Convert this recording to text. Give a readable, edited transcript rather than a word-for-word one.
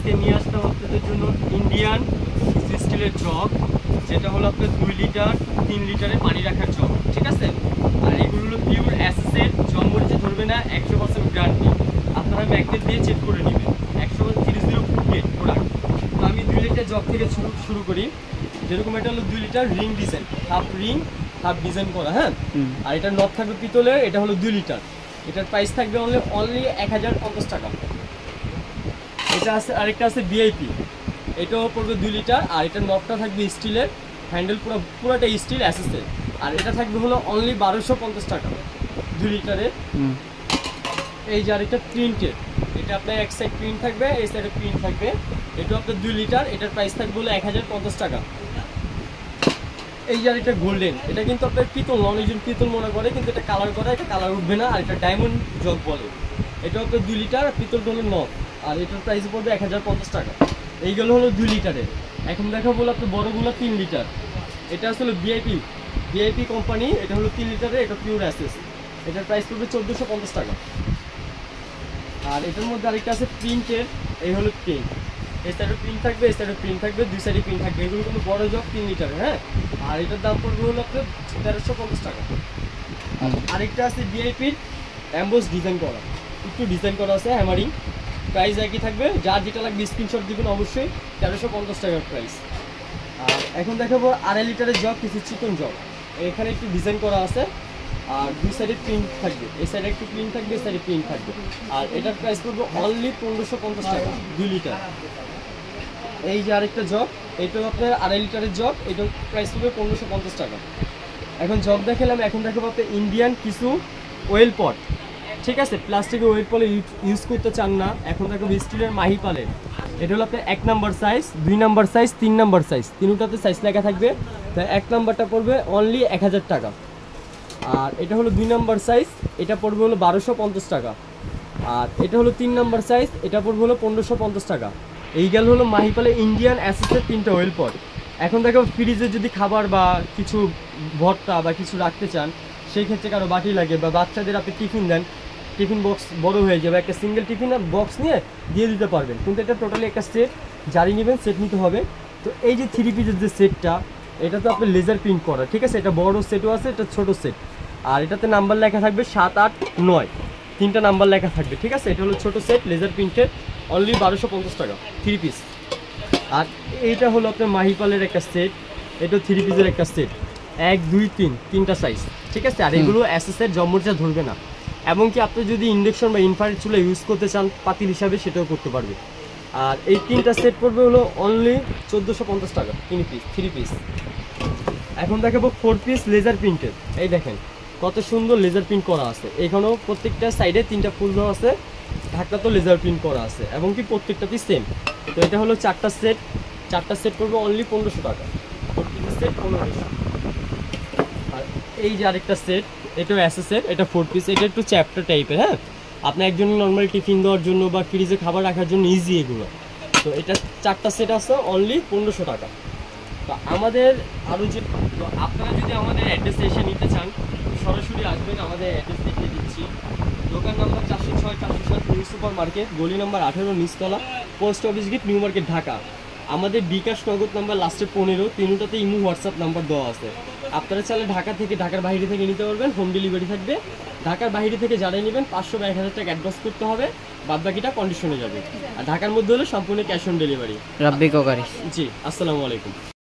আজকে নিয়ে আসলাম আপনাদের জন্য ইন্ডিয়ান স্টিলের জগ, যেটা হলো আপনার 2 লিটার 3 লিটারে পানি রাখার জগ, ঠিক আছে। আর এগুলো হলো পিওর অ্যাসেসের, জং মরিচে ধরবে না, 100% গ্যারান্টি। আপনারা ম্যাগনেট দিয়ে চেক করে নেবেন, 130 ফুট প্রোডাক্ট। তো আমি 2 লিটার জগ থেকে শুরু করি। যেরকম এটা হলো 2 litre ring design, half design করা, হ্যাঁ। আর এটার নব থাকবে পিতলের, এটা হলো 2 লিটার। এটার প্রাইস থাকবে অনলি 1050 টাকা। এটা আছে, আরেকটা আছে ভিআইপি, এটাও পড়বে 2 লিটার। আর এটার নবটা থাকবে স্টিলের, হ্যান্ডেল পুরোটা স্টিল অ্যাসেসের। আর এটা থাকবে হলো অনলি 1250 টাকা 2 লিটারের। এই যে আরেকটা প্রিন্টের, এটা আপনার এক সাইড প্রিন্ট থাকবে, এই সাইডে প্রিন্ট থাকবে। এটা আপনার 2 লিটার, এটার প্রাইস থাকবে হলো 1050 টাকা। এই যে আরেকটা গোল্ডেন, এটা কিন্তু আপনার পিতল, অনেকজন পিতল মনে করে, কিন্তু এটা কালার করা, এটা কালার উঠবে না। আর এটা ডায়মন্ড জগ বলে। এটা আপনার 2 লিটার, পিতলটা হলো নব। আর এটার প্রাইস পড়বে 1050 টাকা। এইগুলো হলো 2 লিটারের। এখন দেখা বলো আপনার বড়গুলো 3 লিটার। এটা আসলে ভিআইপি কোম্পানি, এটা হলো 3 লিটারের, এটা পিওর অ্যাসেস। এটার প্রাইস পড়বে 1450 টাকা। আর এটার মধ্যে আরেকটা আছে প্রিন্টের, এই হলো প্রিন্ট। এই সাইডে প্রিন্ট থাকবে, এই সাইডে প্রিন্ট থাকবে, 2 সাইডে প্রিন্ট থাকবে। এগুলো কিন্তু বড় জগ 3 লিটার, হ্যাঁ। আর এটার দাম পড়বে হলো আপনার 1350 টাকা। আরেকটা আছে ভিআইপির অ্যাম্বোস ডিজাইন করা, একটু ডিজাইন করা আছে হ্যামারিং। প্রাইস একই থাকবে, যার যেটা লাগবে স্ক্রিনশট দিবেন অবশ্যই। 1350 টাকার প্রাইস। আর এখন দেখাবো 2.5 লিটারের জগ, কিছু চিকন জগ। এখানে একটু ডিজাইন করা আছে। আর 2 সাইডে প্রিন্ট থাকবে, এই সাইডে একটু প্রিন্ট থাকবে, এই সাইডে প্রিন্ট থাকবে। আর এটার প্রাইস পড়বে অনলি 1550 টাকা 2 লিটার। এই যে আরেকটা জগ, এইটাও আপনার 2.5 লিটারের জগ, এটার প্রাইস পড়বে 1550 টাকা। এখন জগ দেখালাম, এখন দেখাবো আপনার ইন্ডিয়ান কিছু ওয়েল পট, ঠিক আছে। প্লাস্টিকের ওয়েল পলে ইউজ করতে চান না, এখন দেখাবো স্টিলের মাহি পালের। এটা হলো আপনার 1 number size, 2 number size, 3 number size, তিনটাতে সাইজ লেখা থাকবে। তাই 1 নাম্বারটা পড়বে অনলি 1000 টাকা। আর এটা হলো 2 নাম্বার সাইজ, এটা পড়বে হলো 1250 টাকা। আর এটা হলো 3 নাম্বার সাইজ, এটা পড়বে হলো 1550 টাকা। এই গেল হলো মাহিপালে ইন্ডিয়ান অ্যাসেসের 3টা ওয়েল পট। এখন দেখো ফ্রিজে যদি খাবার বা কিছু ভর্তা বা কিছু রাখতে চান, সেই ক্ষেত্রে কারো বাটি লাগে, বা বাচ্চাদের আপনি টিফিন দেন, টিফিন বক্স বড় হয়ে যাবে, একটা সিঙ্গেল টিফিন বক্স নিয়ে দিয়ে দিতে পারবেন। কিন্তু এটা টোটালি একটা সেট, জারি নেবেন, সেট নিতে হবে। তো এই যে 3 পিসের যে সেটটা, এটা তো আপনার লেজার প্রিন্ট করা, ঠিক আছে। এটা বড় সেটও আছে, এটা ছোট সেট। আর এটাতে নাম্বার লেখা থাকবে 7, 8, 9, 3টা নাম্বার লেখা থাকবে, ঠিক আছে। এটা হলো ছোট সেট, লেজার প্রিন্টের, অনলি 1250 টাকা 3 পিস। আর এইটা হলো আপনার মাহিপালের একটা সেট, এটা 3 পিসের একটা সেট, 1, 2, 3, 3টা সাইজ, ঠিক আছে। আর এগুলো অ্যাসেসের জমমরিচা ধরবে না। এবং কি আপনি যদি ইন্ডাকশন বা ইনফ্রারেড চুলা ইউজ করতে চান পাতিল হিসাবে, সেটাও করতে পারবে। আর এই 3টা সেট পড়বে হলো অনলি 1450 টাকা 3 পিস। এখন দেখাবো 4 পিস লেজার প্রিন্টের। এই দেখেন কত সুন্দর লেজার প্রিন্ট করা আছে। এখানেও প্রত্যেকটা সাইডে 3টা ফুল দেওয়া আছে, ঢাকটা তো লেজার প্রিন্ট করা আছে, এবং কি প্রত্যেকটাতেই সেম। তো এটা হলো 4টা সেট করবে অনলি 1500 টাকা। 4 পিসের সেট 1500। আর এই যে আরেকটা সেট, এটাও অ্যাসেসের, এটা 4 পিস, এটা একটু চ্যাপ্টার টাইপের, হ্যাঁ। আপনি একজন নর্মাল টিফিন দেওয়ার জন্য বা ফ্রিজে খাবার রাখার জন্য ইজি এগুলো। তো এটা 4টা সেট আছে অনলি 1500 টাকা। তো আমাদের আরও যে, তো আপনারা যদি আমাদের অ্যাড্রেসে এসে নিতে চান, সরাসরি আসবেন, আমাদের অ্যাড্রেস দেখিয়ে দিচ্ছি। দোকান নাম্বার 406, 407 নিউ সুপার মার্কেট, গলি নাম্বার 18, নিচতলা, post office gate, new market, Dhaka. আমাদের বিকাশ নগদ নাম্বার লাস্টে 15, তিনটাতে ইমো হোয়াটসঅ্যাপ নাম্বার দেওয়া আছে। আপনারা চাইলে ঢাকা থেকে, ঢাকার বাইরে থেকে নিতে পারবেন, হোম ডেলিভারি থাকবে। ঢাকার বাইরে থেকে যারাই নেবেন 500 বা 1000 টাকা অ্যাডভান্স করতে হবে, বাদ বাকিটা কন্ডিশনে যাবে। আর ঢাকার মধ্যে হলে সম্পূর্ণ cash on delivery. Rabbi Kokari. জি, আসসালামু আলাইকুম।